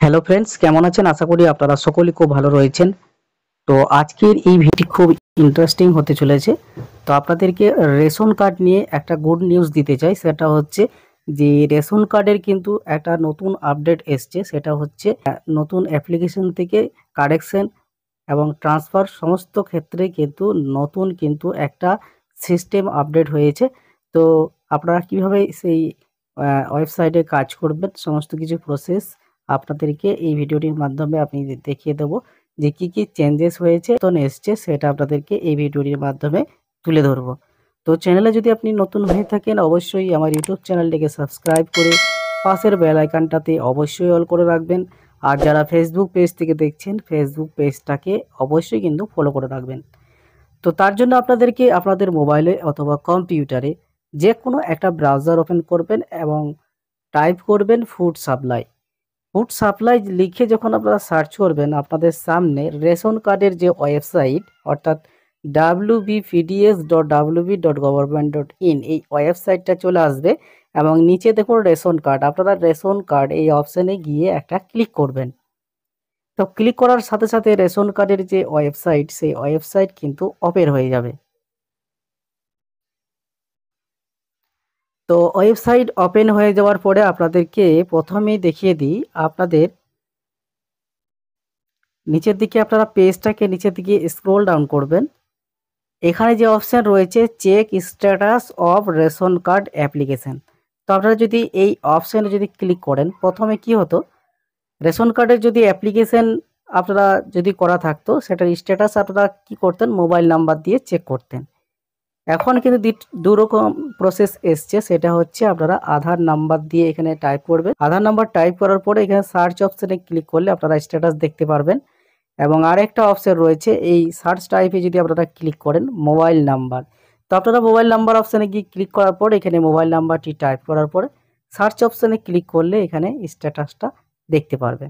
Hello friends, কেমন আছেন? আশা করি আপনারা সকলেই খুব ভালো রয়েছেন। তো আজকের এই ভিডিওটি খুব ইন্টারেস্টিং হতে চলেছে। তো আপনাদেরকে রেশন কার্ড নিয়ে একটা গুড নিউজ দিতে চাই। সেটা হচ্ছে যে রেশন কার্ডের কিন্তু একটা নতুন আপডেট এসছে। সেটা হচ্ছে নতুন অ্যাপ্লিকেশন থেকে কারেকশন এবং ট্রান্সফার সমস্ত ক্ষেত্রে কিন্তু নতুন কিন্তু একটা সিস্টেম আপডেট হয়েছে। তো আপনারা কিভাবে সেই ওয়েবসাইটে কাজ করবেন, সমস্ত কিছু প্রসেস আপনাদেরকে এই ভিডিওটির মাধ্যমে আমি দেখিয়ে দেবো যে কি কি চেঞ্জেস হয়েছে, নতুন এসছে, সেটা আপনাদেরকে এই ভিডিওটির মাধ্যমে তুলে ধরবো। তো চ্যানেলে যদি আপনি নতুন হয়ে থাকেন, অবশ্যই আমার ইউটিউব চ্যানেলটিকে সাবস্ক্রাইব করে পাশের বেল আইকনটাতে অবশ্যই অল করে রাখবেন। আর যারা ফেসবুক পেজ থেকে দেখছেন, ফেসবুক পেজটাকে অবশ্যই কিন্তু ফলো করে রাখবেন। তো তার জন্য আপনাদেরকে আপনাদের মোবাইলে অথবা কম্পিউটারে যে কোনো একটা ব্রাউজার ওপেন করবেন এবং টাইপ করবেন ফুড সাপ্লাই। ফুড সাপ্লাই লিখে যখন আপনারা সার্চ করবেন, আপনাদের সামনে রেশন কার্ডের যে ওয়েবসাইট অর্থাৎ wbpds.wb.government.in এই ওয়েবসাইটটা চলে আসবে এবং নিচে দেখুন রেশন কার্ড। আপনারা রেশন কার্ড এই অপশানে গিয়ে একটা ক্লিক করবেন। তো ক্লিক করার সাথে সাথে রেশন কার্ডের যে ওয়েবসাইট, সেই ওয়েবসাইট কিন্তু ওপেন হয়ে যাবে। তো ওয়েবসাইট ওপেন হয়ে যাওয়ার পরে আপনাদেরকে প্রথমেই দেখিয়ে দিই, আপনাদের নিচের দিকে আপনারা পেজটাকে নিচের দিকে স্ক্রল ডাউন করবেন। এখানে যে অপশান রয়েছে check status of ration card application. তো আপনারা যদি এই অপশানে যদি ক্লিক করেন, প্রথমে কি হতো, রেশন কার্ডের যদি অ্যাপ্লিকেশন আপনারা যদি করা থাকতো, সেটার স্ট্যাটাস আপনারা কি করতেন, মোবাইল নাম্বার দিয়ে চেক করতেন। এখন কিন্তু দুরকম প্রসেস এসছে। সেটা হচ্ছে আপনারা আধার নাম্বার দিয়ে এখানে টাইপ করবেন। আধার নাম্বার টাইপ করার পরে এখানে সার্চ অপশানে ক্লিক করলে আপনারা স্ট্যাটাস দেখতে পারবেন। এবং আরেকটা অপশান রয়েছে, এই সার্চ টাইপে যদি আপনারা ক্লিক করেন মোবাইল নাম্বার। তো আপনারা মোবাইল নাম্বার অপশানে গিয়ে ক্লিক করার পর এখানে মোবাইল নাম্বারটি টাইপ করার পরে সার্চ অপশানে ক্লিক করলে এখানে স্ট্যাটাসটা দেখতে পারবেন।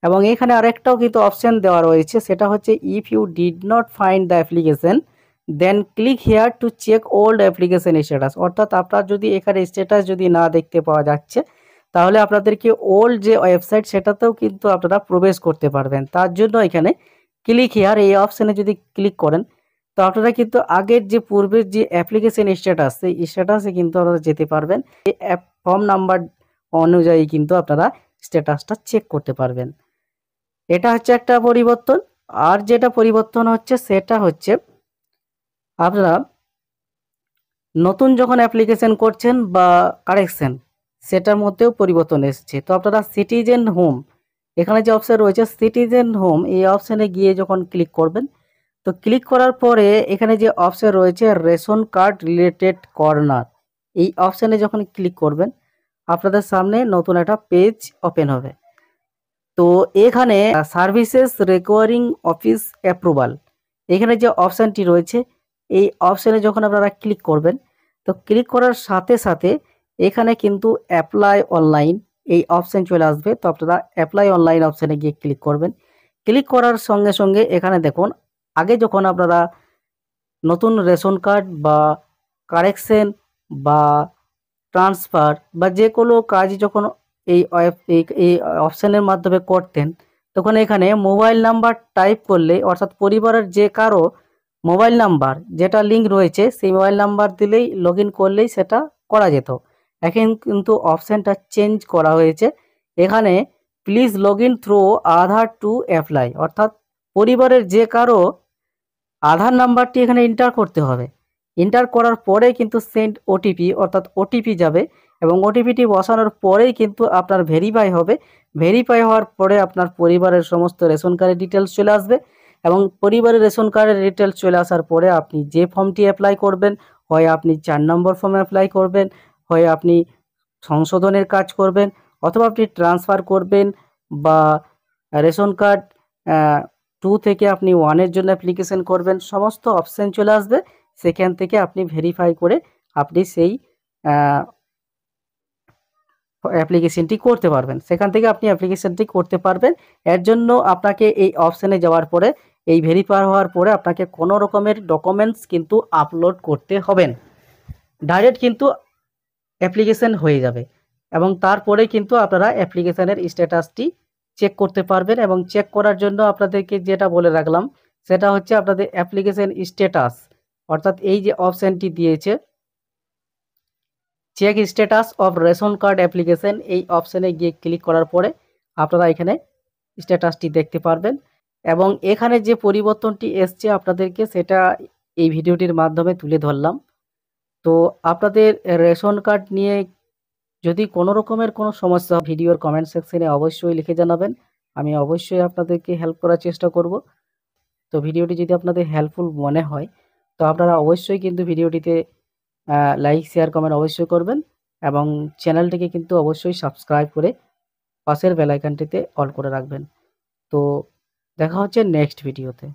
এবং এখানে আরেকটাও কিন্তু অপশান দেওয়া রয়েছে, সেটা হচ্ছে if you did not find the application then click here to check old application status. অর্থাৎ আপনার যদি এখানে স্ট্যাটাস যদি না দেখতে পাওয়া যাচ্ছে, তাহলে আপনাদেরকে ওল্ড যে ওয়েবসাইট সেটাতেও কিন্তু আপনারা প্রবেশ করতে পারবেন। তার জন্য এখানে ক্লিক হেয়ার এই অপশানে যদি ক্লিক করেন, তো আপনারা কিন্তু আগের যে পূর্বের যে অ্যাপ্লিকেশন স্ট্যাটাস, সেই স্ট্যাটাসে কিন্তু আপনারা যেতে পারবেন। এই অ্যাপ ফর্ম নাম্বার অনুযায়ী কিন্তু আপনারা স্ট্যাটাসটা চেক করতে পারবেন। এটা হচ্ছে একটা পরিবর্তন। আর যেটা পরিবর্তন হচ্ছে সেটা হচ্ছে আপনারা নতুন যখন অ্যাপ্লিকেশন করছেন বা কারেকশন, সেটার মধ্যেও পরিবর্তন এসেছে। তো আপনারা সিটিজেন হোম, এখানে যে অপশান রয়েছে সিটিজেন হোম, এই অপশানে গিয়ে যখন ক্লিক করবেন, তো ক্লিক করার পরে এখানে যে অপশান রয়েছে রেশন কার্ড রিলেটেড কর্নার, এই অপশানে যখন ক্লিক করবেন আপনাদের সামনে নতুন একটা পেজ ওপেন হবে। তো এখানে সার্ভিসেস রিকোয়ারিং অফিস অ্যাপ্রুভাল, এখানে যে অপশানটি রয়েছে এই অপশানে যখন আপনারা ক্লিক করবেন, তো ক্লিক করার সাথে সাথে এখানে কিন্তু অ্যাপ্লাই অনলাইন এই অপশান চলে আসবে। তো আপনারা অ্যাপ্লাই অনলাইন অপশানে গিয়ে ক্লিক করবেন। ক্লিক করার সঙ্গে সঙ্গে এখানে দেখুন, আগে যখন আপনারা নতুন রেশন কার্ড বা কারেকশন বা ট্রান্সফার বা যে কোনো কাজ যখন এই অপশানের মাধ্যমে করতেন, তখন এখানে মোবাইল নাম্বার টাইপ করলে, অর্থাৎ পরিবারের যে কারো মোবাইল নাম্বার যেটা লিঙ্ক রয়েছে, সেই মোবাইল নাম্বার দিলেই লগ ইন করলেই সেটা করা যেত। এখন কিন্তু অপশানটা চেঞ্জ করা হয়েছে। এখানে please log in through Aadhaar to apply, অর্থাৎ পরিবারের যে কারো আধার নাম্বারটি এখানে এন্টার করতে হবে। এন্টার করার পরে কিন্তু সেন্ড ওটিপি, অর্থাৎ ওটিপি যাবে এবং ওটিপিটি বসানোর পরেই কিন্তু আপনার ভেরিফাই হবে। ভেরিফাই হওয়ার পরে আপনার পরিবারের সমস্ত রেশন কার্ডের ডিটেলস চলে আসবে এবং পরিবারের রেশন কার্ডের ডিটেলস চলে আসার পরে আপনি যে ফর্মটি অ্যাপ্লাই করবেন, হয় আপনি 4 নম্বর ফর্মে অ্যাপ্লাই করবেন, হয় আপনি সংশোধনের কাজ করবেন, অথবা আপনি ট্রান্সফার করবেন, বা রেশন কার্ড 2 থেকে আপনি 1 এর জন্য অ্যাপ্লিকেশন করবেন, সমস্ত অপশান চলে আসবে। সেখান থেকে আপনি ভেরিফাই করে আপনি সেই অ্যাপ্লিকেশনটি করতে পারবেন। সেখান থেকে আপনি অ্যাপ্লিকেশনটি করতে পারবেন। এর জন্য আপনাকে এই অপশানে যাওয়ার পরে, এই ভেরিফাই হওয়ার পরে আপনাকে কোনো রকমের ডকুমেন্টস কিন্তু আপলোড করতে হবে না। ডাইরেক্ট কিন্তু অ্যাপ্লিকেশন হয়ে যাবে এবং তারপরে কিন্তু আপনারা অ্যাপ্লিকেশনের স্ট্যাটাসটি চেক করতে পারবেন। এবং চেক করার জন্য আপনাদেরকে যেটা বলে রাখলাম সেটা হচ্ছে আপনাদের অ্যাপ্লিকেশন স্ট্যাটাস, অর্থাৎ এই যে অপশানটি দিয়েছে check status of ration card application, এই অপশানে গিয়ে ক্লিক করার পরে আপনারা এখানে স্ট্যাটাসটি দেখতে পারবেন। এবং এখানে যে পরিবর্তনটি এসছে আপনাদেরকে সেটা এই ভিডিওটির মাধ্যমে তুলে ধরলাম। তো আপনাদের রেশন কার্ড নিয়ে যদি কোনো রকমের কোনো সমস্যা ভিডিওর কমেন্ট সেকশনে অবশ্যই লিখে জানাবেন, আমি অবশ্যই আপনাদেরকে হেল্প করার চেষ্টা করব। তো ভিডিওটি যদি আপনাদের হেল্পফুল মনে হয় তো আপনারা অবশ্যই কিন্তু ভিডিওটিতে লাইক শেয়ার কমেন্ট অবশ্যই করবেন এবং চ্যানেলটিকে কিন্তু অবশ্যই সাবস্ক্রাইব করে পাশের বেল আইকনটিতে অল করে রাখবেন। তো দেখা হচ্ছে নেক্সট ভিডিওতে।